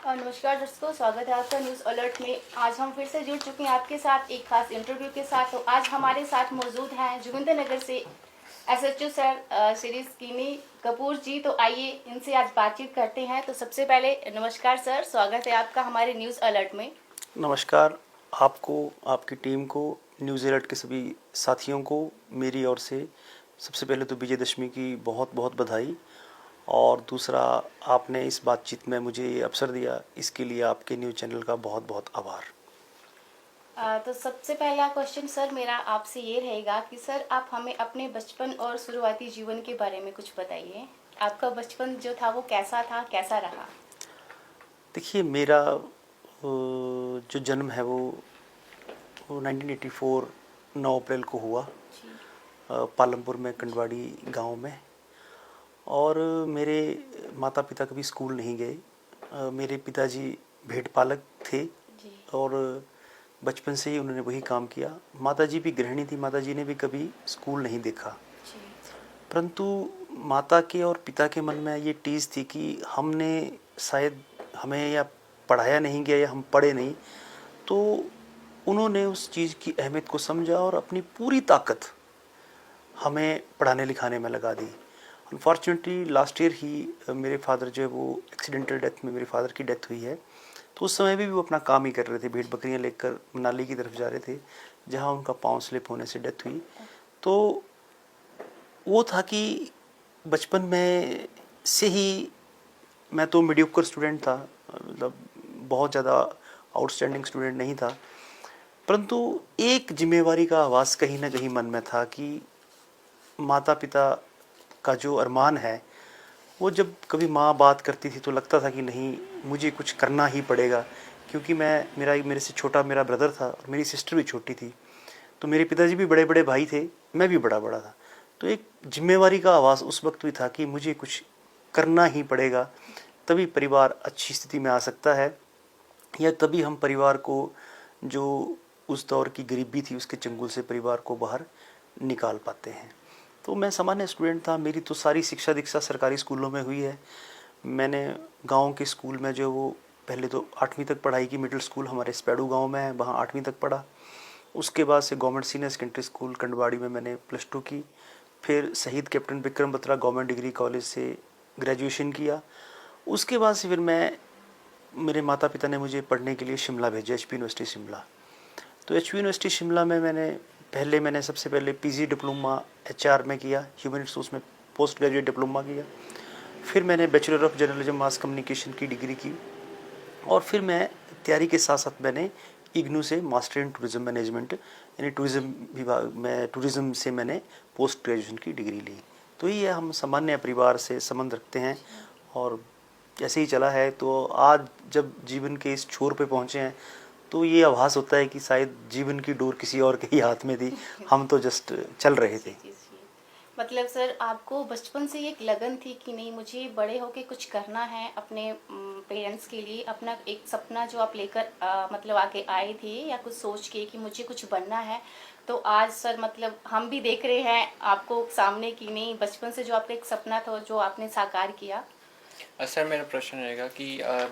नमस्कार दर्शकों, स्वागत है आपका न्यूज़ अलर्ट में। आज हम फिर से जुड़ चुके हैं आपके साथ एक खास इंटरव्यू के साथ। तो आज हमारे साथ मौजूद हैं जोगिंदर नगर से एसएचओ सर श्री स्किनी कपूर जी। तो आइए इनसे आज बातचीत करते हैं। तो सबसे पहले नमस्कार सर, स्वागत है आपका हमारे न्यूज़ अलर्ट में। नमस्कार आपको, आपकी टीम को, न्यूज़ अलर्ट के सभी साथियों को मेरी ओर से सबसे पहले तो विजयदशमी की बहुत बहुत बधाई। और दूसरा, आपने इस बातचीत में मुझे ये अवसर दिया, इसके लिए आपके न्यूज़ चैनल का बहुत बहुत आभार। तो सबसे पहला क्वेश्चन सर मेरा आपसे ये रहेगा कि सर आप हमें अपने बचपन और शुरुआती जीवन के बारे में कुछ बताइए। आपका बचपन जो था वो कैसा था, कैसा रहा? देखिए, मेरा जो जन्म है वो 1984 9 अप्रैल को हुआ, जी। पालमपुर में, कंडवाड़ी गांव में। और मेरे माता पिता कभी स्कूल नहीं गए। मेरे पिताजी भेड़ पालक थे जी। और बचपन से ही उन्होंने वही काम किया। माताजी भी गृहिणी थी, माताजी ने भी कभी स्कूल नहीं देखा। जी। परंतु माता के और पिता के मन में ये टीस थी कि हमने शायद, हमें या पढ़ाया नहीं गया या हम पढ़े नहीं, तो उन्होंने उस चीज़ की अहमियत को समझा और अपनी पूरी ताकत हमें पढ़ाने लिखाने में लगा दी। अनफॉर्चुनेटली लास्ट ईयर ही मेरे फादर जो है वो एक्सीडेंटल डेथ में, मेरे फादर की डेथ हुई है। तो उस समय भी वो अपना काम ही कर रहे थे, भेड़ बकरियां लेकर मनाली की तरफ जा रहे थे, जहां उनका पाँव स्लिप होने से डेथ हुई। तो वो था कि बचपन में से ही, मैं तो मीडियोकर स्टूडेंट था, मतलब बहुत ज़्यादा आउटस्टैंडिंग स्टूडेंट नहीं था, परंतु एक जिम्मेवारी का आभास कहीं ना कहीं मन में था कि माता पिता का जो अरमान है, वो जब कभी माँ बात करती थी तो लगता था कि नहीं, मुझे कुछ करना ही पड़ेगा। क्योंकि मेरे से छोटा मेरा ब्रदर था और मेरी सिस्टर भी छोटी थी। तो मेरे पिताजी भी बड़े बड़े भाई थे, मैं भी बड़ा बड़ा था। तो एक जिम्मेवारी का आभास उस वक्त भी था कि मुझे कुछ करना ही पड़ेगा, तभी परिवार अच्छी स्थिति में आ सकता है, या तभी हम परिवार को, जो उस दौर की गरीबी थी उसके चंगुल से परिवार को बाहर निकाल पाते हैं। तो मैं सामान्य स्टूडेंट था। मेरी तो सारी शिक्षा दीक्षा सरकारी स्कूलों में हुई है। मैंने गांव के स्कूल में जो वो पहले तो 8वीं तक पढ़ाई की, मिडिल स्कूल हमारे स्पैडू गांव में है, वहाँ 8वीं तक पढ़ा। उसके बाद से गवर्नमेंट सीनियर सेकेंडरी स्कूल कंडवाड़ी में मैंने +2 की। फिर शहीद captain Vikram Batra government degree college से ग्रेजुएशन किया। उसके बाद से फिर मेरे माता पिता ने मुझे पढ़ने के लिए शिमला भेजा, HP यूनिवर्सिटी शिमला। तो HP यूनिवर्सिटी शिमला में मैंने सबसे पहले PG डिप्लोमा HR में किया, ह्यूमन रिसोर्स में पोस्ट ग्रेजुएट डिप्लोमा किया। फिर मैंने bachelor of journalism mass communication की डिग्री की। और फिर मैं तैयारी के साथ साथ मैंने इग्नू से मास्टर इन टूरिज्म मैनेजमेंट, यानी टूरिज्म विभाग में, टूरिज्म से मैंने पोस्ट ग्रेजुएशन की डिग्री ली। तो ये हम सामान्य परिवार से संबंध रखते हैं और ऐसे ही चला है। तो आज जब जीवन के इस छोर पे पहुँचे हैं, तो ये आभास होता है कि शायद जीवन की डोर किसी और के ही हाथ में थी, हम तो जस्ट चल रहे थे। जी, जी, जी। मतलब सर आपको बचपन से एक लगन थी कि नहीं, मुझे बड़े होके कुछ करना है अपने पेरेंट्स के लिए, अपना एक सपना जो आप लेकर मतलब आगे आए थे या कुछ सोच के कि मुझे कुछ बनना है। तो आज सर मतलब हम भी देख रहे हैं आपको सामने कि नहीं, बचपन से जो आपका एक सपना था जो आपने साकार किया। सर मेरा प्रश्न रहेगा कि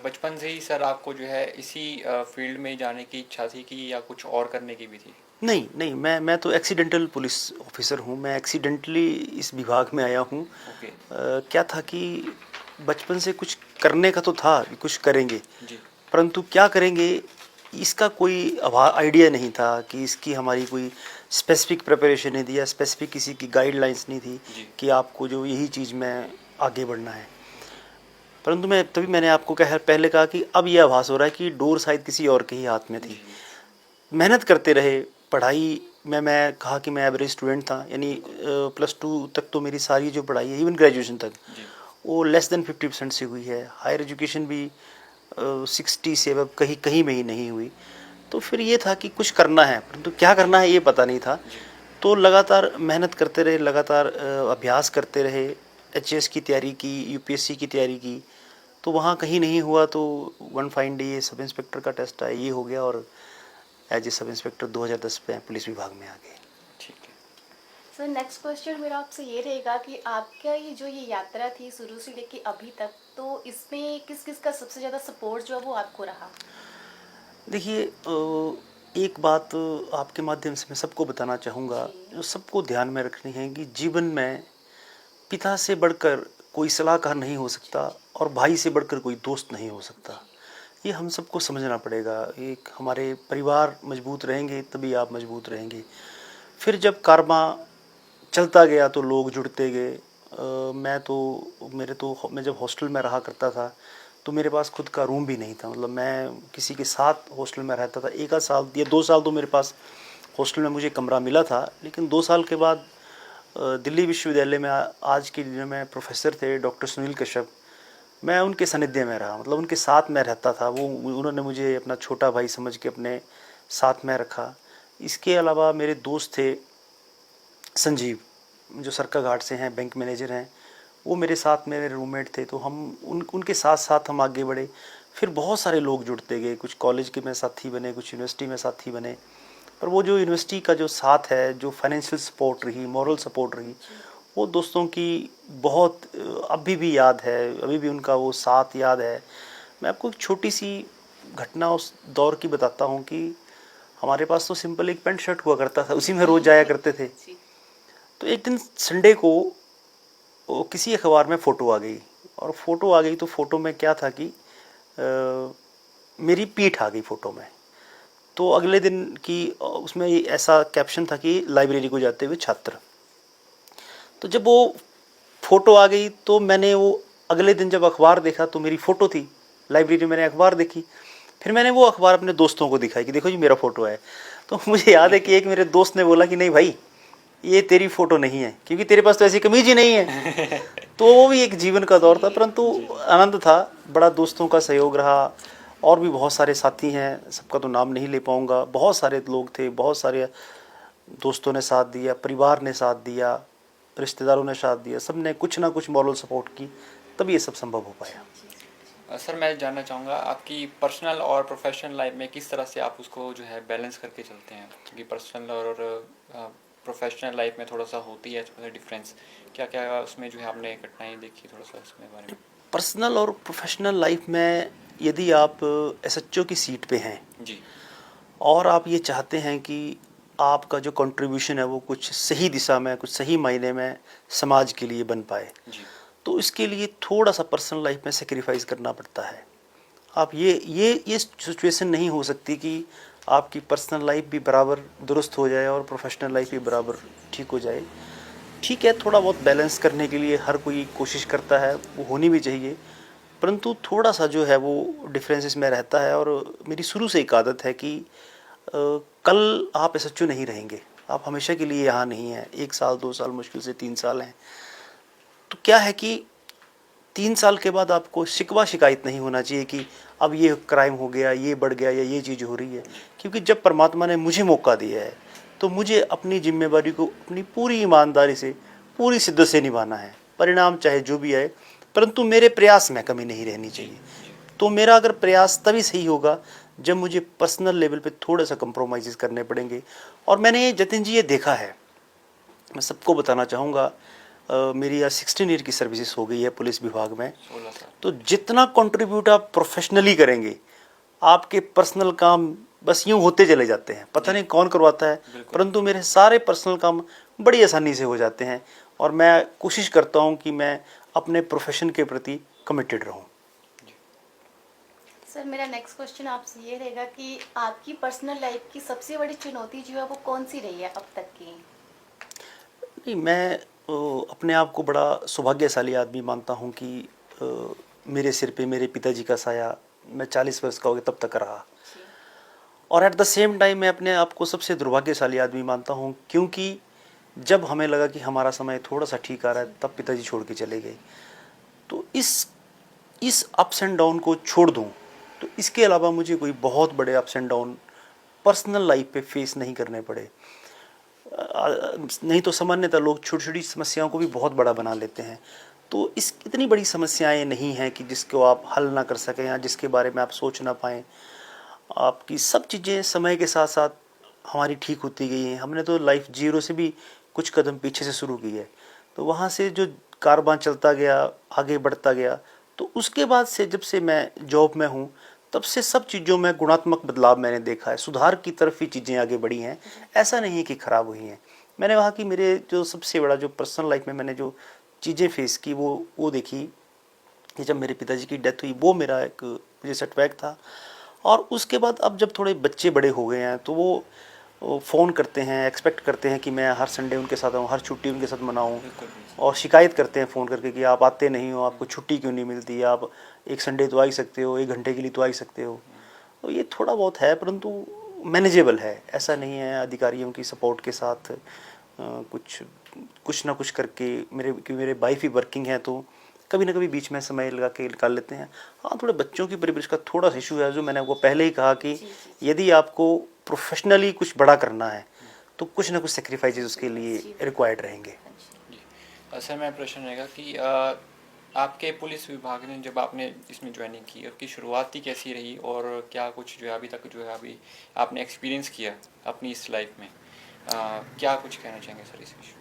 बचपन से ही सर आपको जो है इसी फील्ड में जाने की इच्छा थी कि या कुछ और करने की भी थी? नहीं नहीं, मैं तो एक्सीडेंटल पुलिस ऑफिसर हूँ। मैं एक्सीडेंटली इस विभाग में आया हूँ। ओके। क्या था कि बचपन से कुछ करने का तो था, कुछ करेंगे, जी। परंतु क्या करेंगे इसका कोई आइडिया नहीं था, कि इसकी हमारी कोई स्पेसिफिक प्रिपरेशन नहीं थी या स्पेसिफिक किसी की गाइडलाइंस नहीं थी जी। कि आपको जो यही चीज़ में आगे बढ़ना है। परंतु मैंने आपको पहले कहा कि अब यह आभास हो रहा है कि डोर शायद किसी और के ही हाथ में थी। जी। मेहनत करते रहे। पढ़ाई में मैं कहा कि मैं एवरेज स्टूडेंट था, यानी +2 तक तो मेरी सारी जो पढ़ाई है, इवन ग्रेजुएशन तक, जी। वो लेस देन 50% से हुई है। हायर एजुकेशन भी 60 से अब कहीं कहीं में ही नहीं हुई। तो फिर ये था कि कुछ करना है, परंतु क्या करना है ये पता नहीं था। जी। तो लगातार मेहनत करते रहे, लगातार अभ्यास करते रहे। HS की तैयारी की, UPSC की तैयारी की, तो वहाँ कहीं नहीं हुआ। तो one fine day sub inspector का टेस्ट आया, ये हो गया और एज ए सब इंस्पेक्टर 2010 में पुलिस विभाग में आ गए। ठीक है। सर नेक्स्ट क्वेश्चन मेरा आपसे ये रहेगा कि आपका ये यात्रा थी शुरू से लेके अभी तक, तो इसमें किस किस का सबसे ज़्यादा सपोर्ट जो है वो आपको रहा? देखिए एक बात आपके माध्यम से मैं सबको बताना चाहूँगा, जी। जो सबको ध्यान में रखनी है कि जीवन में पिता से बढ़कर कोई सलाहकार नहीं हो सकता और भाई से बढ़कर कोई दोस्त नहीं हो सकता। ये हम सबको समझना पड़ेगा। एक हमारे परिवार मजबूत रहेंगे तभी आप मजबूत रहेंगे। फिर जब कारवां चलता गया तो लोग जुड़ते गए। मैं जब हॉस्टल में रहा करता था तो मेरे पास खुद का रूम भी नहीं था। मतलब मैं किसी के साथ हॉस्टल में रहता था। एक आध साल या 2 साल तो मेरे पास हॉस्टल में मुझे कमरा मिला था, लेकिन 2 साल के बाद दिल्ली विश्वविद्यालय में आज के दिन में प्रोफेसर थे डॉक्टर सुनील कश्यप, मैं उनके सानिध्य में रहा। मतलब उनके साथ मैं रहता था। वो उन्होंने मुझे अपना छोटा भाई समझ के अपने साथ में रखा। इसके अलावा मेरे दोस्त थे संजीव, जो सरका घाट से हैं, बैंक मैनेजर हैं। वो मेरे साथ मेरे रूममेट थे। तो हम उनके साथ साथ हम आगे बढ़े। फिर बहुत सारे लोग जुड़ते गए। कुछ कॉलेज के में साथी बने, कुछ यूनिवर्सिटी में साथी बने। पर वो जो यूनिवर्सिटी का जो साथ है, जो फाइनेंशियल सपोर्ट रही, मॉरल सपोर्ट रही, वो दोस्तों की बहुत अभी भी याद है। अभी भी उनका वो साथ याद है। मैं आपको एक छोटी सी घटना उस दौर की बताता हूँ कि हमारे पास तो सिंपल एक पैंट शर्ट हुआ करता था, उसी में रोज़ जाया करते थे। जी। तो एक दिन संडे को किसी अखबार में फ़ोटो आ गई। और फ़ोटो आ गई तो फ़ोटो में क्या था कि मेरी पीठ आ गई फ़ोटो में। तो अगले दिन की उसमें ऐसा कैप्शन था कि लाइब्रेरी को जाते हुए छात्र। तो जब वो फ़ोटो आ गई तो मैंने वो अगले दिन जब अखबार देखा तो मेरी फ़ोटो थी। लाइब्रेरी मैंने अखबार देखी। फिर मैंने वो अखबार अपने दोस्तों को दिखाई कि देखो जी मेरा फ़ोटो है। तो मुझे याद है कि एक मेरे दोस्त ने बोला कि नहीं भाई, ये तेरी फ़ोटो नहीं है, क्योंकि तेरे पास तो ऐसी कमीज ही नहीं है। तो वो भी एक जीवन का दौर था, परंतु आनंद था। बड़ा दोस्तों का सहयोग रहा। और भी बहुत सारे साथी हैं, सबका तो नाम नहीं ले पाऊँगा। बहुत सारे लोग थे, बहुत सारे दोस्तों ने साथ दिया, परिवार ने साथ दिया, रिश्तेदारों ने साथ दिया। सब ने कुछ ना कुछ मॉरल सपोर्ट की, तब ये सब संभव हो पाया। सर मैं जानना चाहूँगा आपकी पर्सनल और प्रोफेशनल लाइफ में किस तरह से आप उसको जो है बैलेंस करके चलते हैं, क्योंकि पर्सनल और प्रोफेशनल लाइफ में थोड़ा सा होती है थोड़ा डिफरेंस। क्या क्या उसमें जो है आपने कठिनाई देखी, थोड़ा सा उसमें बारे में? पर्सनल और प्रोफेशनल लाइफ में यदि आप एसएचओ की सीट पे हैं जी। और आप ये चाहते हैं कि आपका जो कंट्रीब्यूशन है वो कुछ सही दिशा में, कुछ सही मायने में समाज के लिए बन पाए, जी। तो इसके लिए थोड़ा सा पर्सनल लाइफ में सेक्रीफाइस करना पड़ता है। आप ये सिचुएशन नहीं हो सकती कि आपकी पर्सनल लाइफ भी बराबर दुरुस्त हो जाए और प्रोफेशनल लाइफ भी बराबर ठीक हो जाए। ठीक है, थोड़ा बहुत बैलेंस करने के लिए हर कोई कोशिश करता है, वो होनी भी चाहिए। परंतु थोड़ा सा जो है वो डिफरेंस इसमें रहता है। और मेरी शुरू से एक आदत है कि कल आप एसएचओ नहीं रहेंगे, आप हमेशा के लिए यहाँ नहीं हैं। 1 साल 2 साल, मुश्किल से 3 साल हैं। तो क्या है कि 3 साल के बाद आपको शिकवा शिकायत नहीं होना चाहिए कि अब ये क्राइम हो गया, ये बढ़ गया या ये चीज़ हो रही है। क्योंकि जब परमात्मा ने मुझे मौका दिया है तो मुझे अपनी जिम्मेदारी को अपनी पूरी ईमानदारी से, पूरी शिद्दत से निभाना है। परिणाम चाहे जो भी आए, परंतु मेरे प्रयास में कमी नहीं रहनी चाहिए। तो मेरा अगर प्रयास तभी सही होगा जब मुझे पर्सनल लेवल पे थोड़ा सा कंप्रोमाइज़ करने पड़ेंगे। और मैंने जतिन जी ये देखा है, मैं सबको बताना चाहूँगा। मेरी आज 16 ईयर की सर्विसेज हो गई है पुलिस विभाग में। 16 साल। तो जितना कंट्रीब्यूट आप प्रोफेशनली करेंगे, आपके पर्सनल काम बस यूँ होते चले जाते हैं। पता नहीं कौन करवाता है, परंतु मेरे सारे पर्सनल काम बड़ी आसानी से हो जाते हैं। और मैं कोशिश करता हूँ कि मैं अपने प्रोफेशन के प्रति कमिटेड रहूँ। सर मेरा नेक्स्ट क्वेश्चन आपसे ये रहेगा कि आपकी पर्सनल लाइफ की सबसे बड़ी चुनौती जो है वो कौन सी रही है अब तक की? नहीं, मैं अपने आप को बड़ा सौभाग्यशाली आदमी मानता हूँ कि मेरे सिर पे मेरे पिताजी का साया मैं 40 वर्ष का हो गया तब तक रहा। जी। और एट द सेम टाइम मैं अपने आप को सबसे दुर्भाग्यशाली आदमी मानता हूँ, क्योंकि जब हमें लगा कि हमारा समय थोड़ा सा ठीक आ रहा है तब पिताजी छोड़ के चले गए। तो इस अप्स एंड डाउन को छोड़ दूँ तो इसके अलावा मुझे कोई बहुत बड़े ups and down personal life पे फेस नहीं करने पड़े। नहीं तो सामान्यतः लोग छोटी छोटी समस्याओं को भी बहुत बड़ा बना लेते हैं। तो इस इतनी बड़ी समस्याएं नहीं हैं कि जिसको आप हल ना कर सकें या जिसके बारे में आप सोच ना पाएँ। आपकी सब चीज़ें समय के साथ साथ हमारी ठीक होती गई हैं। हमने तो लाइफ जीरो से भी कुछ कदम पीछे से शुरू की है। तो वहाँ से जो कारवां चलता गया, आगे बढ़ता गया, तो उसके बाद से जब से मैं जॉब में हूँ तब से सब चीज़ों में गुणात्मक बदलाव मैंने देखा है, सुधार की तरफ ही चीज़ें आगे बढ़ी हैं, ऐसा नहीं है कि ख़राब हुई हैं। मैंने वहाँ की मेरे जो सबसे बड़ा जो पर्सनल लाइफ में मैंने जो चीज़ें फेस की वो देखी कि जब मेरे पिताजी की डेथ हुई, वो मेरा एक मुझे सेटबैक था। और उसके बाद अब जब थोड़े बच्चे बड़े हो गए हैं तो वो फ़ोन करते हैं, एक्सपेक्ट करते हैं कि मैं हर संडे उनके साथ आऊँ, हर छुट्टी उनके साथ मनाऊँ, बिल्कुल बिल्कुल। और शिकायत करते हैं फ़ोन करके कि आप आते नहीं हो, आपको छुट्टी क्यों नहीं मिलती, आप एक संडे तो आ ही सकते हो, 1 घंटे के लिए तो आ ही सकते हो। तो ये थोड़ा बहुत है, परंतु मैनेजेबल है, ऐसा नहीं है। अधिकारियों की सपोर्ट के साथ कुछ ना कुछ करके, मेरे वाइफ ही वर्किंग है तो कभी ना कभी बीच में समय लगा के निकाल लेते हैं। हाँ, थोड़े बच्चों की परवरिश का थोड़ा सा इशू है, जो मैंने आपको पहले ही कहा कि यदि आपको प्रोफेशनली कुछ बड़ा करना है तो कुछ ना कुछ सेक्रीफाइसेस उसके लिए रिक्वायर्ड रहेंगे। जी। सर मेरा प्रश्न रहेगा कि आपके पुलिस विभाग ने जब आपने इसमें ज्वाइनिंग की, उसकी शुरुआत ही कैसी रही और क्या कुछ जो है अभी तक जो है अभी आपने एक्सपीरियंस किया अपनी इस लाइफ में, क्या कुछ कहना चाहेंगे सर इस विषय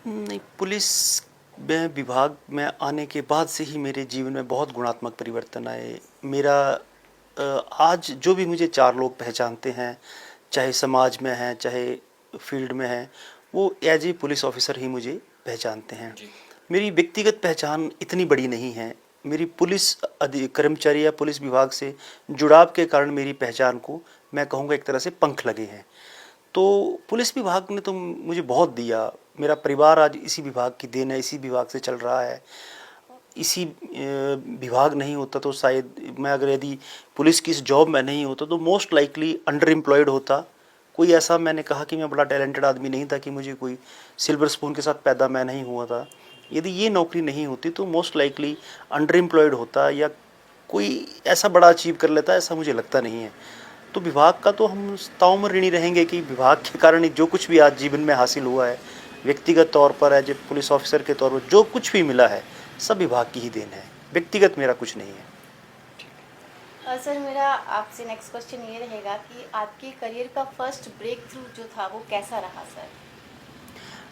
में? नहीं, पुलिस में विभाग में आने के बाद से ही मेरे जीवन में बहुत गुणात्मक परिवर्तन आए। मेरा आज जो भी मुझे 4 लोग पहचानते हैं, चाहे समाज में हैं, चाहे फील्ड में हैं, वो एज ए पुलिस ऑफिसर ही मुझे पहचानते हैं। जी। मेरी व्यक्तिगत पहचान इतनी बड़ी नहीं है। मेरी पुलिस कर्मचारी या पुलिस विभाग से जुड़ाव के कारण मेरी पहचान को मैं कहूँगा एक तरह से पंख लगे हैं। तो पुलिस विभाग ने तो मुझे बहुत दिया। मेरा परिवार आज इसी विभाग की देन है, इसी विभाग से चल रहा है। इसी विभाग नहीं होता तो शायद मैं, अगर यदि पुलिस की इस जॉब में नहीं होता तो मोस्ट लाइकली अंडर एम्प्लॉयड होता। कोई ऐसा, मैंने कहा कि मैं बड़ा टैलेंटेड आदमी नहीं था कि मुझे कोई सिल्वर स्पून के साथ पैदा मैं नहीं हुआ था। यदि ये नौकरी नहीं होती तो मोस्ट लाइकली अंडर एम्प्लॉयड होता या कोई ऐसा बड़ा अचीव कर लेता, ऐसा मुझे लगता नहीं है। तो विभाग का तो हम ताउम्र ऋणी रहेंगे कि विभाग के कारण जो कुछ भी आज जीवन में हासिल हुआ है, व्यक्तिगत तौर पर एज ए पुलिस ऑफिसर के तौर पर जो कुछ भी मिला है, सब विभाग की ही देन है। व्यक्तिगत मेरा कुछ नहीं है। सर मेरा आपसे नेक्स्ट क्वेश्चन ये रहेगा कि आपके करियर का फर्स्ट ब्रेक थ्रू जो था वो कैसा रहा सर?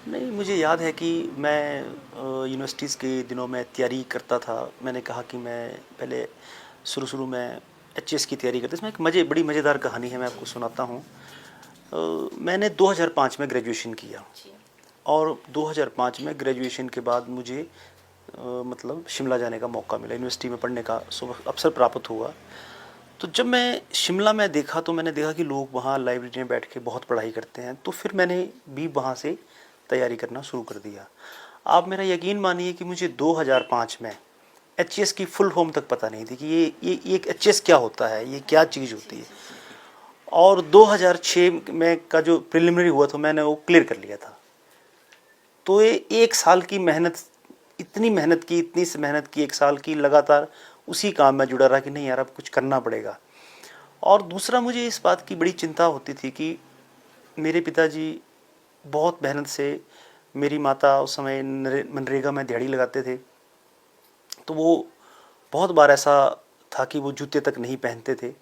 नहीं, मुझे याद है कि मैं यूनिवर्सिटीज़ के दिनों में तैयारी करता था। मैंने कहा कि मैं पहले शुरू में एचएस की तैयारी करता था। इसमें एक बड़ी मज़ेदार कहानी है, मैं आपको सुनाता हूँ। मैंने 2005 में ग्रेजुएशन किया जी। और 2005 में ग्रेजुएशन के बाद मुझे मतलब शिमला जाने का मौका मिला, यूनिवर्सिटी में पढ़ने का अवसर प्राप्त हुआ। तो जब मैं शिमला में देखा तो मैंने देखा कि लोग वहाँ लाइब्रेरी में बैठ के बहुत पढ़ाई करते हैं, तो फिर मैंने भी वहाँ से तैयारी करना शुरू कर दिया। आप मेरा यकीन मानिए कि मुझे 2005 में एचएस की फुल फॉर्म तक पता नहीं थी कि ये एचएस क्या होता है, ये क्या चीज़ होती है। और 2006 में का जो प्रिलिमिनरी हुआ था मैंने वो क्लियर कर लिया था। तो ये 1 साल की मेहनत, इतनी मेहनत की, इतनी से मेहनत की, 1 साल की लगातार उसी काम में जुड़ा रहा कि नहीं यार अब कुछ करना पड़ेगा। और दूसरा, मुझे इस बात की बड़ी चिंता होती थी कि मेरे पिताजी बहुत मेहनत से, मेरी माता उस समय मनरेगा में दिहाड़ी लगाते थे, तो वो बहुत बार ऐसा था कि वो जूते तक नहीं पहनते थे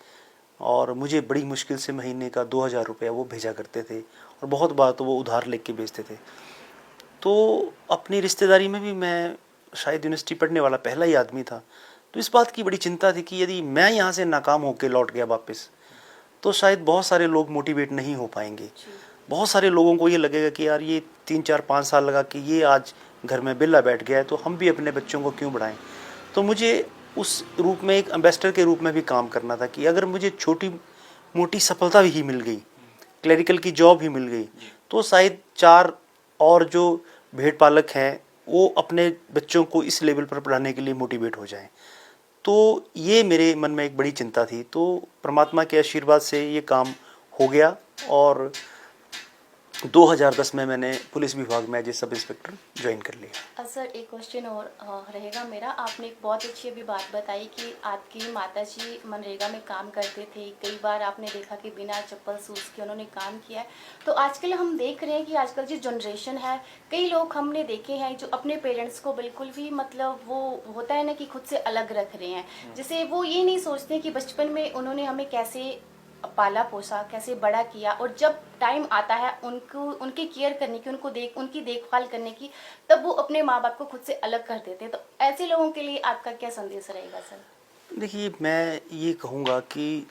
और मुझे बड़ी मुश्किल से महीने का 2000 रुपया वो भेजा करते थे, और बहुत बार तो वो उधार लेके भेजते थे। तो अपनी रिश्तेदारी में भी मैं शायद यूनिवर्सिटी पढ़ने वाला पहला ही आदमी था। तो इस बात की बड़ी चिंता थी कि यदि मैं यहाँ से नाकाम होकर लौट गया वापस, तो शायद बहुत सारे लोग मोटिवेट नहीं हो पाएंगे। बहुत सारे लोगों को ये लगेगा कि यार ये 3-4-5 साल लगा कि ये आज घर में बिल्ला बैठ गया है, तो हम भी अपने बच्चों को क्यों बढ़ाएं। तो मुझे उस रूप में एक एम्बेसडर के रूप में भी काम करना था कि अगर मुझे छोटी मोटी सफलता भी मिल गई, क्लरिकल की जॉब भी मिल गई, तो शायद 4 और जो भेड़ पालक हैं वो अपने बच्चों को इस लेवल पर पढ़ाने के लिए मोटिवेट हो जाएं। तो ये मेरे मन में एक बड़ी चिंता थी। तो परमात्मा के आशीर्वाद से ये काम हो गया और 2010 में मैंने पुलिस विभाग में एज ए सब इंस्पेक्टर ज्वाइन कर लिया। सर एक क्वेश्चन और रहेगा मेरा। आपने एक बहुत अच्छी अभी बात बताई कि आपकी माताजी मनरेगा में काम करते थे। कई बार आपने देखा कि बिना चप्पल शूज़ के उन्होंने काम किया है। तो आजकल हम देख रहे हैं कि आजकल जो जनरेशन है, कई लोग हमने देखे हैं जो अपने पेरेंट्स को बिल्कुल भी मतलब वो होता है ना कि खुद से अलग रख रहे हैं। जैसे वो ये नहीं सोचते कि बचपन में उन्होंने हमें कैसे पाला पोसा, कैसे बड़ा किया, और जब टाइम आता है उनको उनकी केयर करने की, उनकी देखभाल करने की, तब वो अपने माँ बाप को खुद से अलग कर देते हैं। तो ऐसे लोगों के लिए आपका क्या संदेश रहेगा सर? देखिए, मैं ये कहूँगा कि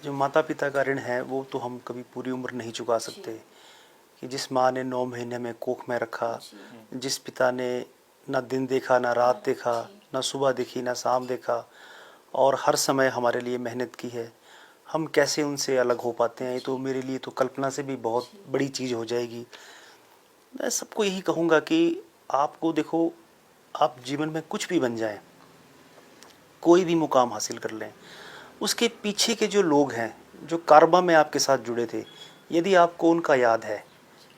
जो माता पिता का ऋण है वो तो हम कभी पूरी उम्र नहीं चुका सकते। कि जिस माँ ने 9 महीने में कोख में रखा, जिस पिता ने ना दिन देखा ना रात देखा, ना सुबह देखी ना शाम देखा, और हर समय हमारे लिए मेहनत की है, हम कैसे उनसे अलग हो पाते हैं? ये तो मेरे लिए तो कल्पना से भी बहुत बड़ी चीज़ हो जाएगी। मैं सबको यही कहूँगा कि आपको देखो, आप जीवन में कुछ भी बन जाएं, कोई भी मुकाम हासिल कर लें, उसके पीछे के जो लोग हैं, जो कारबा में आपके साथ जुड़े थे, यदि आपको उनका याद है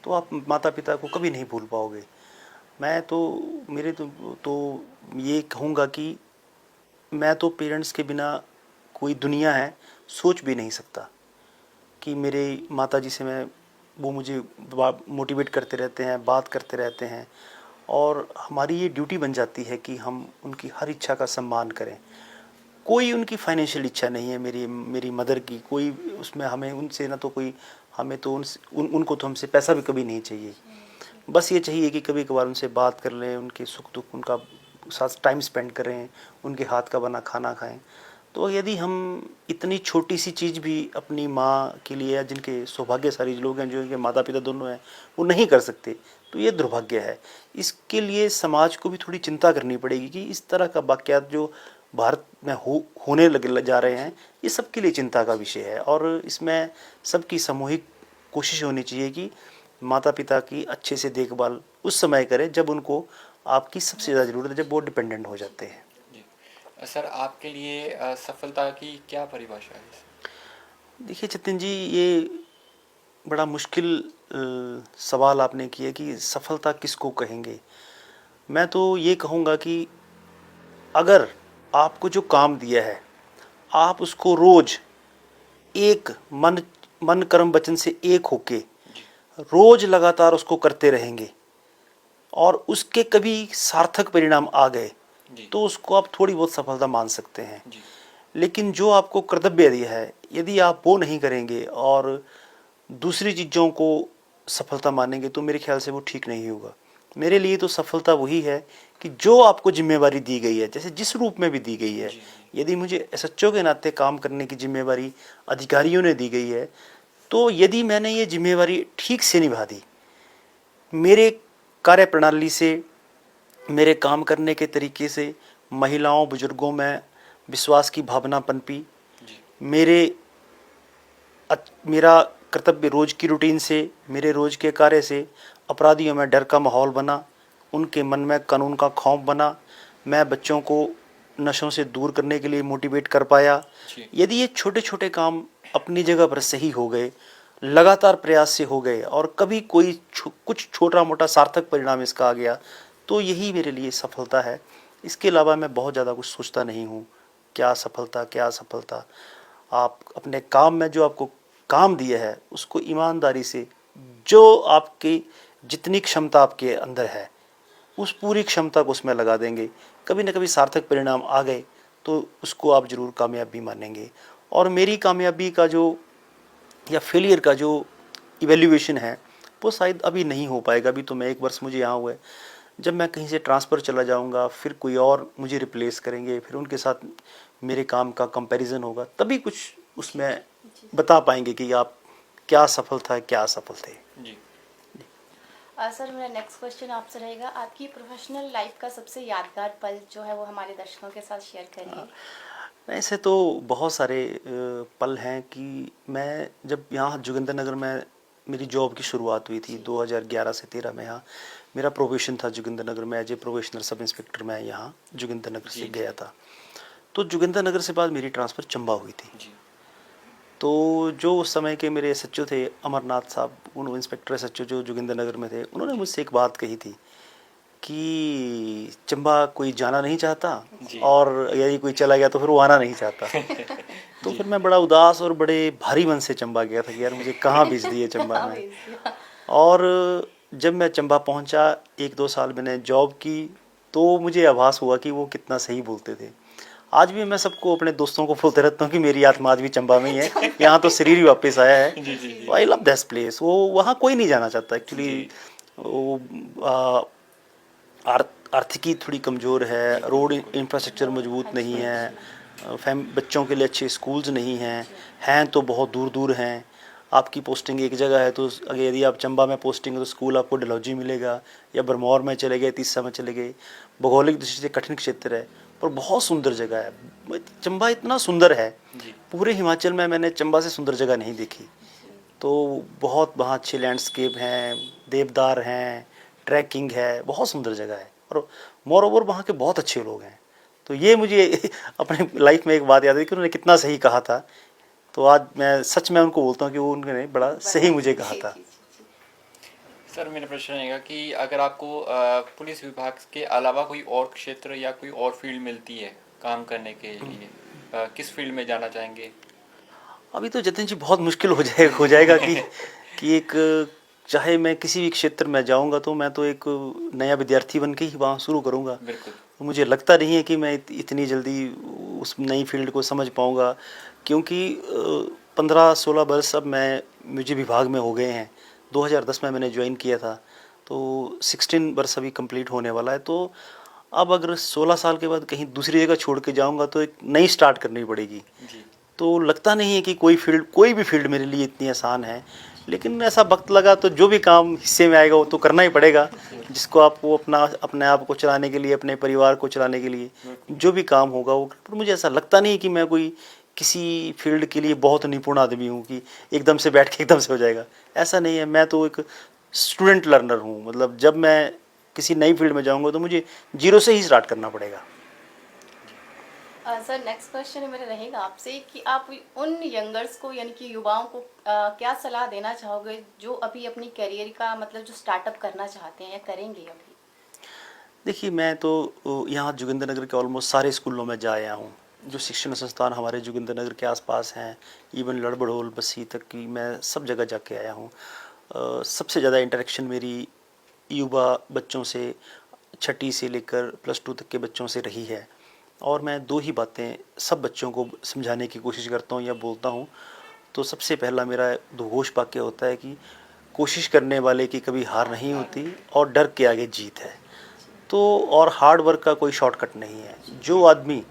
तो आप माता पिता को कभी नहीं भूल पाओगे। मैं तो मेरे तो ये कहूँगा कि मैं तो पेरेंट्स के बिना कोई दुनिया है सोच भी नहीं सकता। कि मेरे माताजी से मैं, वो मुझे मोटिवेट करते रहते हैं, बात करते रहते हैं, और हमारी ये ड्यूटी बन जाती है कि हम उनकी हर इच्छा का सम्मान करें। कोई उनकी फाइनेंशियल इच्छा नहीं है मेरी मदर की, कोई उसमें हमें उनसे ना तो कोई, हमें तो उनको तो हमसे पैसा भी कभी नहीं चाहिए। बस ये चाहिए कि कभी कभार उनसे बात कर लें, उनके सुख दुख उनका साथ टाइम स्पेंड करें, उनके हाथ का बना खाना खाएं। तो यदि हम इतनी छोटी सी चीज़ भी अपनी माँ के लिए, या जिनके सौभाग्यशाली लोग हैं जो इनके माता पिता दोनों हैं वो नहीं कर सकते, तो ये दुर्भाग्य है। इसके लिए समाज को भी थोड़ी चिंता करनी पड़ेगी कि इस तरह का वाक़यात जो भारत में होने लगे जा रहे हैं, ये सबके लिए चिंता का विषय है। और इसमें सबकी सामूहिक कोशिश होनी चाहिए कि माता पिता की अच्छे से देखभाल उस समय करें जब उनको आपकी सबसे ज़्यादा ज़रूरत है, जब वो डिपेंडेंट हो जाते हैं। जी। सर, आपके लिए सफलता की क्या परिभाषा है? देखिए जतिन जी, ये बड़ा मुश्किल सवाल आपने किया कि सफलता किसको कहेंगे। मैं तो ये कहूँगा कि अगर आपको जो काम दिया है, आप उसको रोज़ एक मन कर्म वचन से एक होके रोज़ लगातार उसको करते रहेंगे, और उसके कभी सार्थक परिणाम आ गए, तो उसको आप थोड़ी बहुत सफलता मान सकते हैं। लेकिन जो आपको कर्तव्य दिया है, यदि आप वो नहीं करेंगे और दूसरी चीज़ों को सफलता मानेंगे, तो मेरे ख्याल से वो ठीक नहीं होगा। मेरे लिए तो सफलता वही है कि जो आपको जिम्मेवारी दी गई है, जैसे जिस रूप में भी दी गई है, यदि मुझे एसएचओ के नाते काम करने की जिम्मेवारी अधिकारियों ने दी गई है, तो यदि मैंने ये जिम्मेवारी ठीक से निभा दी, मेरे कार्यप्रणाली से, मेरे काम करने के तरीके से महिलाओं बुजुर्गों में विश्वास की भावना पनपी, मेरा कर्तव्य रोज़ की रूटीन से, मेरे रोज़ के कार्य से अपराधियों में डर का माहौल बना, उनके मन में कानून का खौफ बना, मैं बच्चों को नशों से दूर करने के लिए मोटिवेट कर पाया। यदि ये छोटे छोटे काम अपनी जगह पर सही हो गए, लगातार प्रयास से हो गए, और कभी कोई कुछ छोटा मोटा सार्थक परिणाम इसका आ गया, तो यही मेरे लिए सफलता है। इसके अलावा मैं बहुत ज़्यादा कुछ सोचता नहीं हूँ। क्या सफलता, आप अपने काम में जो आपको काम दिया है उसको ईमानदारी से, जो आपकी जितनी क्षमता आपके अंदर है, उस पूरी क्षमता को उसमें लगा देंगे, कभी ना कभी सार्थक परिणाम आ गए तो उसको आप ज़रूर कामयाबी मानेंगे। और मेरी कामयाबी का जो, या फेलियर का जो इवैल्यूएशन है, वो शायद अभी नहीं हो पाएगा। अभी तो मैं 1 वर्ष मुझे यहाँ हुआ है। जब मैं कहीं से ट्रांसफ़र चला जाऊँगा, फिर कोई और मुझे रिप्लेस करेंगे, फिर उनके साथ मेरे काम का कंपैरिजन होगा, तभी कुछ उसमें बता पाएंगे कि आप क्या सफल था, क्या असफल थे। जी। सर, मेरा नेक्स्ट क्वेश्चन आपसे रहेगा, आपकी प्रोफेशनल लाइफ का सबसे यादगार पल जो है वो हमारे दर्शकों के साथ शेयर करिए। ऐसे तो बहुत सारे पल हैं कि मैं जब यहाँ जोगिंदर में मेरी जॉब की शुरुआत हुई थी 2011 से 13 में, यहाँ मेरा प्रोबेशन था जोगिंदर में, as a probationer sub inspector मैं यहाँ जोगिंदर से गया था। तो जोगिंदर से बाद मेरी ट्रांसफ़र चंबा हुई थी। तो जो उस समय के मेरे एसएचओ थे अमरनाथ साहब, उन इंस्पेक्टर एसएचओ जो जोगिंदर में थे, उन्होंने मुझसे एक बात कही थी कि चंबा कोई जाना नहीं चाहता, और यदि कोई चला गया तो फिर वो आना नहीं चाहता। तो फिर मैं बड़ा उदास और बड़े भारी मन से चंबा गया था कि यार मुझे कहाँ भेज दिए चंबा में। और जब मैं चंबा पहुँचा, 1-2 साल मैंने जॉब की, तो मुझे आभास हुआ कि वो कितना सही बोलते थे। आज भी मैं सबको अपने दोस्तों को बोलते रहता हूँ कि मेरी आत्मा आज भी चंबा में ही है, यहाँ तो शरीर ही वापस आया है। जी, जी, जी। I love this place. वो वहाँ कोई नहीं जाना चाहता एक्चुअली। जी। वो आर्थिकी थोड़ी कमज़ोर है, रोड इंफ्रास्ट्रक्चर मजबूत नहीं है, बच्चों के लिए अच्छे स्कूल्स नहीं हैं तो बहुत दूर दूर हैं। आपकी पोस्टिंग एक जगह है तो अगर यदि आप चंबा में पोस्टिंग है तो स्कूल आपको डलहौजी मिलेगा, या बरमौर में चले गए, तीसरा में चले गए। भौगोलिक दृष्टि से कठिन क्षेत्र है पर बहुत सुंदर जगह है। चंबा इतना सुंदर है, जी। पूरे हिमाचल में मैंने चंबा से सुंदर जगह नहीं देखी। तो बहुत वहाँ अच्छे लैंडस्केप हैं, देवदार हैं, ट्रैकिंग है, बहुत सुंदर जगह है और मोर ओवर वहाँ के बहुत अच्छे लोग हैं। तो ये मुझे अपने लाइफ में एक बात याद है कि उन्होंने कितना सही कहा था। तो आज मैं सच में उनको बोलता हूँ कि वो उन्होंने बड़ा सही मुझे कहा था। सर मेरा प्रश्न रहेगा कि अगर आपको पुलिस विभाग के अलावा कोई और क्षेत्र या कोई और फील्ड मिलती है काम करने के लिए, किस फील्ड में जाना चाहेंगे? अभी तो जतिन जी बहुत मुश्किल हो जाएगा कि एक, चाहे मैं किसी भी क्षेत्र में जाऊंगा तो मैं तो एक नया विद्यार्थी बन के ही वहाँ शुरू करूँगा। बिल्कुल। तो मुझे लगता नहीं है कि मैं इतनी जल्दी उस नई फील्ड को समझ पाऊँगा, क्योंकि 15-16 वर्ष अब मुझे विभाग में हो गए हैं। 2010 में मैंने ज्वाइन किया था, तो 16 वर्ष अभी कंप्लीट होने वाला है। तो अब अगर 16 साल के बाद कहीं दूसरी जगह छोड़ के जाऊँगा तो एक नई स्टार्ट करनी पड़ेगी। जी। तो लगता नहीं है कि कोई भी फील्ड मेरे लिए इतनी आसान है, लेकिन ऐसा वक्त लगा तो जो भी काम हिस्से में आएगा वो तो करना ही पड़ेगा। जिसको आपको अपने आप को चलाने के लिए, अपने परिवार को चलाने के लिए जो भी काम होगा वो। पर मुझे ऐसा लगता नहीं कि मैं कोई किसी फील्ड के लिए बहुत निपुण आदमी हूँ कि एकदम से बैठ के एकदम से हो जाएगा, ऐसा नहीं है। मैं तो एक स्टूडेंट लर्नर हूँ, मतलब जब मैं किसी नई फील्ड में जाऊँगा तो मुझे जीरो से ही स्टार्ट करना पड़ेगा। सर नेक्स्ट क्वेश्चन मेरा रहेगा आपसे कि आप उन यंगर्स को यानी कि युवाओं को क्या सलाह देना चाहोगे जो अभी अपनी करियर का मतलब जो स्टार्टअप करना चाहते हैं या करेंगे अभी? देखिए, मैं तो यहाँ जोगिंद्रनगर के ऑलमोस्ट सारे स्कूलों में जा आया हूँ। जो शिक्षण संस्थान हमारे जोगिंद्रनगर के आसपास हैं, इवन लड़बड़ोल, बस्सी तक की, मैं सब जगह जाके आया हूँ। सबसे ज़्यादा इंटरेक्शन मेरी युवा बच्चों से, छठी से लेकर +2 तक के बच्चों से रही है। और मैं 2 ही बातें सब बच्चों को समझाने की कोशिश करता हूँ या बोलता हूँ। तो सबसे पहला मेरा दोघोष वाक्य होता है कि कोशिश करने वाले की कभी हार नहीं होती और डर के आगे जीत है। तो और हार्ड वर्क का कोई शॉर्टकट नहीं है। जो आदमी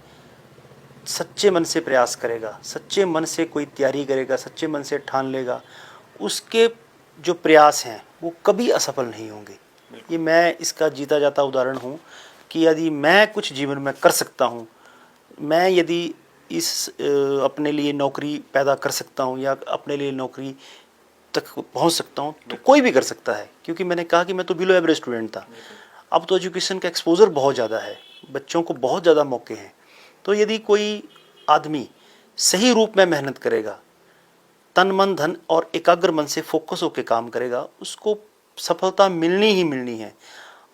सच्चे मन से प्रयास करेगा, सच्चे मन से कोई तैयारी करेगा, सच्चे मन से ठान लेगा, उसके जो प्रयास हैं वो कभी असफल नहीं होंगे। ये मैं इसका जीता जाता उदाहरण हूँ कि यदि मैं कुछ जीवन में कर सकता हूँ, मैं यदि अपने लिए नौकरी पैदा कर सकता हूँ या अपने लिए नौकरी तक पहुँच सकता हूँ, तो कोई भी कर सकता है। क्योंकि मैंने कहा कि मैं तो बिलो एवरेज स्टूडेंट था। अब तो एजुकेशन का एक्सपोजर बहुत ज़्यादा है, बच्चों को बहुत ज़्यादा मौके हैं। तो यदि कोई आदमी सही रूप में मेहनत करेगा, तन मन धन और एकाग्र मन से फोकस होकर काम करेगा, उसको सफलता मिलनी ही मिलनी है।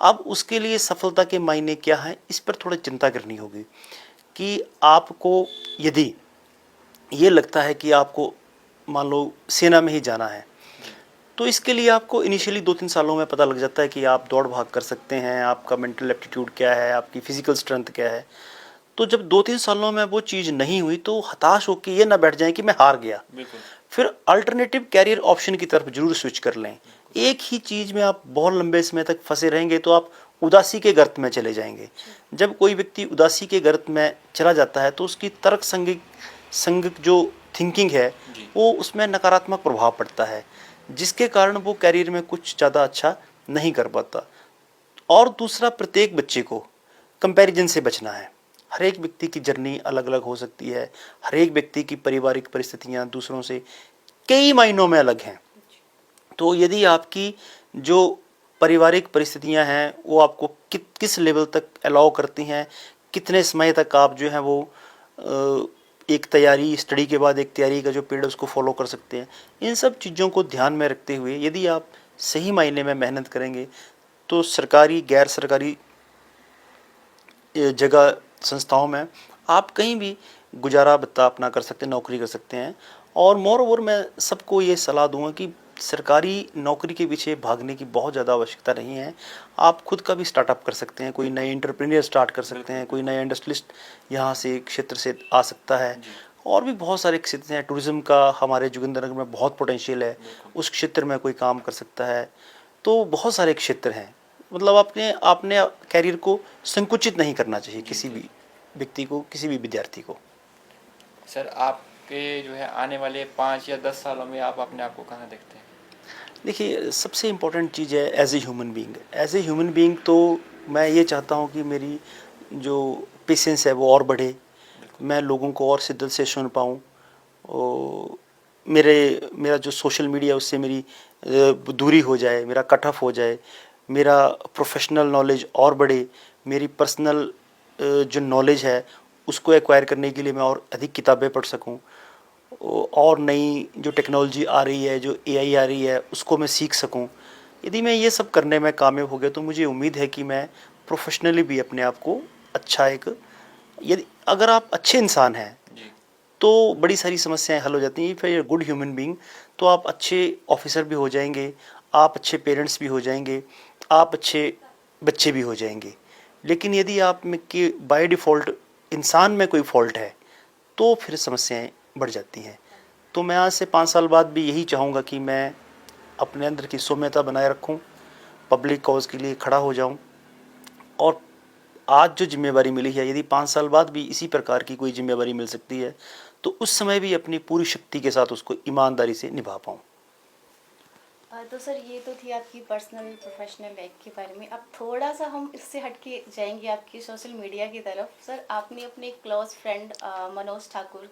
अब उसके लिए सफलता के मायने क्या हैं, इस पर थोड़ी चिंता करनी होगी कि आपको यदि ये लगता है कि आपको मान लो सेना में ही जाना है, तो इसके लिए आपको इनिशियली 2-3 सालों में पता लग जाता है कि आप दौड़ भाग कर सकते हैं, आपका मेंटल एप्टीट्यूड क्या है, आपकी फिजिकल स्ट्रेंथ क्या है। तो जब 2-3 सालों में वो चीज़ नहीं हुई तो हताश होकर ये ना बैठ जाएं कि मैं हार गया। फिर अल्टरनेटिव कैरियर ऑप्शन की तरफ जरूर स्विच कर लें। एक ही चीज़ में आप बहुत लंबे समय तक फंसे रहेंगे तो आप उदासी के गर्त में चले जाएंगे। जब कोई व्यक्ति उदासी के गर्त में चला जाता है तो उसकी तर्क संगत जो थिंकिंग है वो उसमें नकारात्मक प्रभाव पड़ता है, जिसके कारण वो कैरियर में कुछ ज़्यादा अच्छा नहीं कर पाता। और दूसरा, प्रत्येक बच्चे को कंपैरिजन से बचना है। हर एक व्यक्ति की जर्नी अलग अलग हो सकती है, हर एक व्यक्ति की पारिवारिक परिस्थितियाँ दूसरों से कई मायनों में अलग हैं। तो यदि आपकी जो पारिवारिक परिस्थितियाँ हैं वो आपको किस लेवल तक अलाउ करती हैं, कितने समय तक आप जो है वो एक तैयारी, स्टडी के बाद एक तैयारी का जो पीरियड उसको फॉलो कर सकते हैं, इन सब चीज़ों को ध्यान में रखते हुए यदि आप सही मायने में मेहनत करेंगे तो सरकारी, गैर सरकारी जगह, संस्थाओं में आप कहीं भी गुजारा भत्ता अपना कर सकते हैं, नौकरी कर सकते हैं। और मोर ओवर मैं सबको ये सलाह दूंगा कि सरकारी नौकरी के पीछे भागने की बहुत ज़्यादा आवश्यकता नहीं है। आप खुद का भी स्टार्टअप कर सकते हैं, कोई नए एंटरप्रेन्योर स्टार्ट कर सकते हैं, कोई नया इंडस्ट्रियलिस्ट यहाँ से क्षेत्र से आ सकता है। जी। और भी बहुत सारे क्षेत्र हैं, टूरिज़्म का हमारे जोगिंद्रनगर में बहुत पोटेंशियल है, उस क्षेत्र में कोई काम कर सकता है। तो बहुत सारे क्षेत्र हैं, मतलब आपने आपने कैरियर को संकुचित नहीं करना चाहिए किसी भी व्यक्ति को, किसी भी विद्यार्थी को। सर आपके जो है आने वाले 5 या 10 सालों में आप अपने आप को कहाँ देखते हैं? देखिए, सबसे इम्पोर्टेंट चीज़ है as a human being. As a human being तो मैं ये चाहता हूँ कि मेरी जो पेशेंस है वो और बढ़े, मैं लोगों को और शिद्दत से सुन पाऊँ। मेरा जो सोशल मीडिया उससे मेरी दूरी हो जाए, मेरा कट ऑफ हो जाए, मेरा प्रोफेशनल नॉलेज और बढ़े, मेरी पर्सनल जो नॉलेज है उसको एक्वायर करने के लिए मैं और अधिक किताबें पढ़ सकूँ, और नई जो टेक्नोलॉजी आ रही है, जो एआई आ रही है, उसको मैं सीख सकूं। यदि मैं ये सब करने में कामयाब हो गया तो मुझे उम्मीद है कि मैं प्रोफेशनली भी अपने आप को अच्छा एक, यदि अगर आप अच्छे इंसान हैं जी। तो बड़ी सारी समस्याएं हल हो जाती हैं। फिर गुड ह्यूमन बीइंग तो आप अच्छे ऑफिसर भी हो जाएंगे, आप अच्छे पेरेंट्स भी हो जाएंगे, आप अच्छे बच्चे भी हो जाएंगे। लेकिन यदि आप में के बाय डिफ़ॉल्ट इंसान में कोई फॉल्ट है तो फिर समस्याएं बढ़ जाती हैं। तो मैं आज से 5 साल बाद भी यही चाहूँगा कि मैं अपने अंदर की सौम्यता बनाए रखूँ, पब्लिक कॉज के लिए खड़ा हो जाऊँ, और आज जो जिम्मेवारी मिली है यदि 5 साल बाद भी इसी प्रकार की कोई जिम्मेवारी मिल सकती है तो उस समय भी अपनी पूरी शक्ति के साथ उसको ईमानदारी से निभा पाऊँ। तो सर ये तो थी आपकी पर्सनल प्रोफेशनल लाइफ के बारे में। अब थोड़ा सा हम इससे हट के जाएंगे आपकी सोशल मीडिया की तरफ। सर आपने अपने क्लोज फ्रेंड मनोज ठाकुर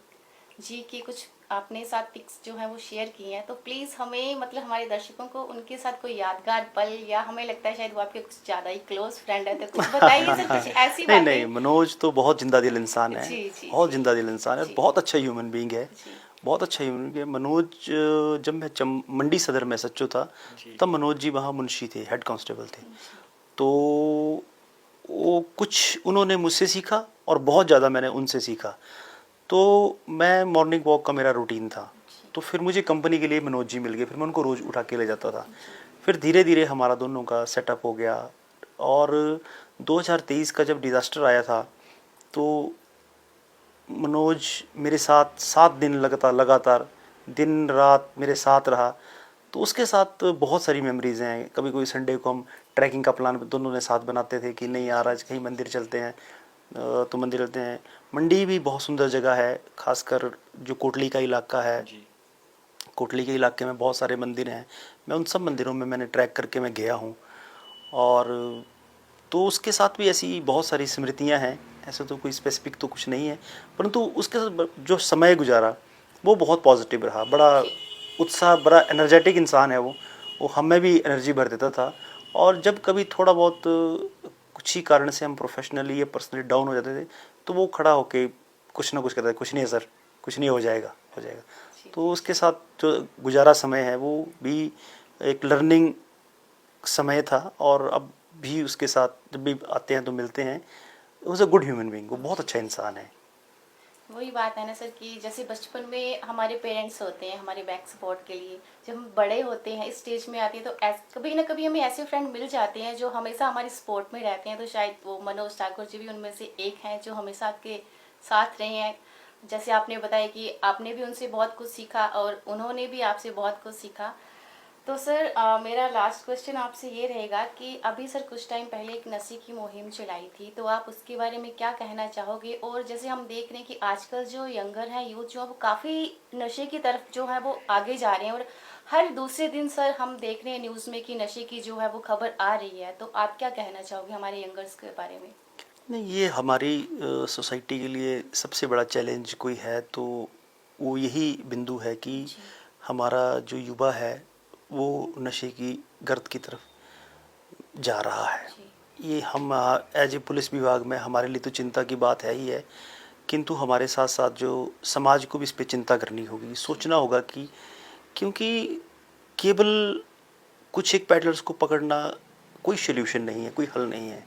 जी की कुछ आपने साथ पिक्स जो है वो शेयर की हैं, तो प्लीज़ हमें मतलब हमारे दर्शकों को उनके साथ कोई यादगार पल, या हमें लगता है शायद वो आपके कुछ ज़्यादा ही क्लोज फ्रेंड है, तो कुछ बताइए सर, कुछ ऐसी नहीं नहीं, बातें। मनोज तो बहुत जिंदा दिल इंसान है, जी जी बहुत जी जिंदा दिल इंसान है, जी बहुत अच्छा ह्यूमन बीइंग है, जी बहुत अच्छा ह्यूमन बीइंग है मनोज। जब मैं मंडी सदर में सच्चो था जी। तब मनोज जी वहाँ मुंशी थे, हेड कांस्टेबल थे। जी तो वो कुछ उन्होंने मुझसे सीखा और बहुत ज़्यादा मैंने उनसे सीखा। तो मैं मॉर्निंग वॉक का मेरा रूटीन था, जी तो फिर मुझे कंपनी के लिए मनोज जी मिल गए, फिर मैं उनको रोज़ उठा के ले जाता था। जी फिर धीरे धीरे हमारा दोनों का सेटअप हो गया, और 2023 का जब डिज़ास्टर आया था तो मनोज मेरे साथ 7 दिन लगातार दिन रात मेरे साथ रहा। तो उसके साथ बहुत सारी मेमोरीज़ हैं। कभी कोई संडे को हम ट्रैकिंग का प्लान दोनों ने साथ बनाते थे कि नहीं यार आज कहीं मंदिर चलते हैं, तो मंदिर चलते हैं। मंडी भी बहुत सुंदर जगह है, खासकर जो कोटली का इलाका है, जी। कोटली के इलाके में बहुत सारे मंदिर हैं। मैं उन सब मंदिरों में मैंने ट्रैक करके मैं गया हूँ, और तो उसके साथ भी ऐसी बहुत सारी स्मृतियाँ हैं। ऐसे तो कोई स्पेसिफिक तो कुछ नहीं है, परंतु उसके साथ जो समय गुजारा वो बहुत पॉजिटिव रहा। बड़ा उत्साह, बड़ा एनर्जेटिक इंसान है वो हमें भी एनर्जी भर देता था। और जब कभी थोड़ा बहुत कुछ ही कारण से हम प्रोफेशनली या पर्सनली डाउन हो जाते थे तो वो खड़ा होके कुछ ना कुछ कहता है, कुछ नहीं है सर, कुछ नहीं, हो जाएगा हो जाएगा। जी तो उसके साथ जो गुजारा समय है वो भी एक लर्निंग समय था, और अब भी उसके साथ जब भी आते हैं तो मिलते हैं। Was a good human being, वो बहुत अच्छा इंसान है। वही बात है ना सर कि जैसे बचपन में हमारे पेरेंट्स होते हैं हमारे बैक सपोर्ट के लिए, जब हम बड़े होते हैं इस स्टेज में आते हैं तो कभी ना कभी हमें ऐसे फ्रेंड मिल जाते हैं जो हमेशा हमारी सपोर्ट में रहते हैं। तो शायद वो मनोज ठाकुर जी भी उनमें से एक हैं जो हमेशा आपके साथ रहे हैं। जैसे आपने बताया कि आपने भी उनसे बहुत कुछ सीखा और उन्होंने भी आपसे बहुत कुछ सीखा। तो सर मेरा लास्ट क्वेश्चन आपसे ये रहेगा कि अभी सर कुछ टाइम पहले एक नशे की मुहिम चलाई थी, तो आप उसके बारे में क्या कहना चाहोगे? और जैसे हम देख रहे हैं कि आजकल जो यंगर हैं यूथ जो है वो काफ़ी नशे की तरफ जो है वो आगे जा रहे हैं, और हर दूसरे दिन सर हम देख रहे हैं न्यूज़ में कि नशे की जो है वो खबर आ रही है। तो आप क्या कहना चाहोगे हमारे यंगर्स के बारे में? नहीं, ये हमारी सोसाइटी के लिए सबसे बड़ा चैलेंज कोई है तो वो यही बिंदु है कि जी हमारा जो युवा है वो नशे की गर्त की तरफ जा रहा है। जी ये हम एज ए पुलिस विभाग में हमारे लिए तो चिंता की बात है ही है, किंतु हमारे साथ साथ जो समाज को भी इस पे चिंता करनी होगी, जी सोचना होगा कि क्योंकि केवल कुछ एक पैडलर्स को पकड़ना कोई सॉल्यूशन नहीं है, कोई हल नहीं है।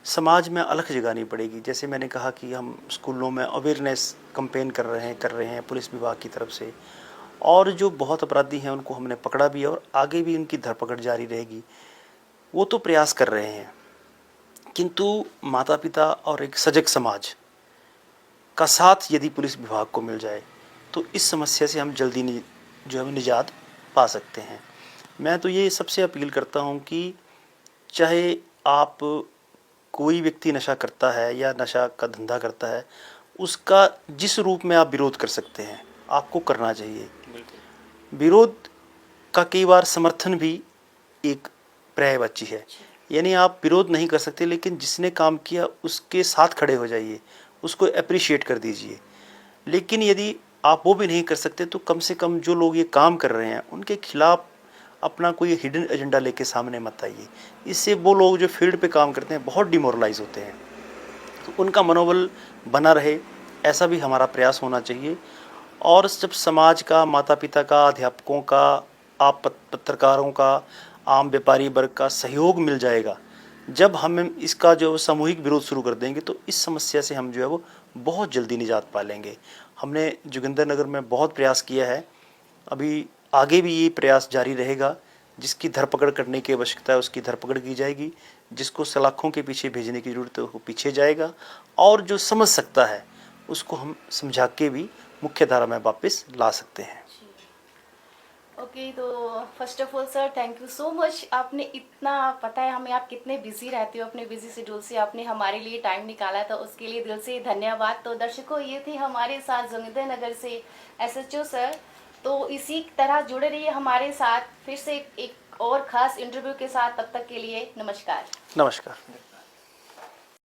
समाज में अलग जगानी पड़ेगी। जैसे मैंने कहा कि हम स्कूलों में अवेयरनेस कैंपेन कर रहे हैं पुलिस विभाग की तरफ से, और जो बहुत अपराधी हैं उनको हमने पकड़ा भी है और आगे भी उनकी धरपकड़ जारी रहेगी। वो तो प्रयास कर रहे हैं, किंतु माता पिता और एक सजग समाज का साथ यदि पुलिस विभाग को मिल जाए तो इस समस्या से हम जल्दी जो है निजात पा सकते हैं। मैं तो ये सबसे अपील करता हूँ कि चाहे आप कोई व्यक्ति नशा करता है या नशा का धंधा करता है, उसका जिस रूप में आप विरोध कर सकते हैं आपको करना चाहिए। विरोध का कई बार समर्थन भी एक पर्यायवाची है, यानी आप विरोध नहीं कर सकते लेकिन जिसने काम किया उसके साथ खड़े हो जाइए, उसको अप्रिशिएट कर दीजिए। लेकिन यदि आप वो भी नहीं कर सकते तो कम से कम जो लोग ये काम कर रहे हैं उनके खिलाफ अपना कोई हिडन एजेंडा लेके सामने मत आइए। इससे वो लोग जो फील्ड पे काम करते हैं बहुत डिमोरलाइज होते हैं, तो उनका मनोबल बना रहे, ऐसा भी हमारा प्रयास होना चाहिए। और जब समाज का, माता पिता का, अध्यापकों का, आप पत्रकारों का, आम व्यापारी वर्ग का सहयोग मिल जाएगा, जब हम इसका जो सामूहिक विरोध शुरू कर देंगे तो इस समस्या से हम जो है वो बहुत जल्दी निजात पा लेंगे। हमने जोगिंदरनगर में बहुत प्रयास किया है, अभी आगे भी ये प्रयास जारी रहेगा। जिसकी धरपकड़ करने की आवश्यकता है उसकी धरपकड़ की जाएगी, जिसको सलाखों के पीछे भेजने की ज़रूरत है वो पीछे जाएगा, और जो समझ सकता है उसको हम समझा के भी मुख्य धारा में वापस ला सकते हैं। ओके, तो first of all sir thank you so much. आपने इतना, पता है हमें आप कितने बिजी रहते हो, अपने बिजी शेड्यूल से आपने हमारे लिए टाइम निकाला, तो उसके लिए दिल से धन्यवाद। तो दर्शकों, ये थे हमारे साथ जोगिंदरनगर से SHO सर। तो इसी तरह जुड़े रहिए हमारे साथ, फिर से एक और ख़ास इंटरव्यू के साथ। तब तक के लिए नमस्कार। नमस्कार।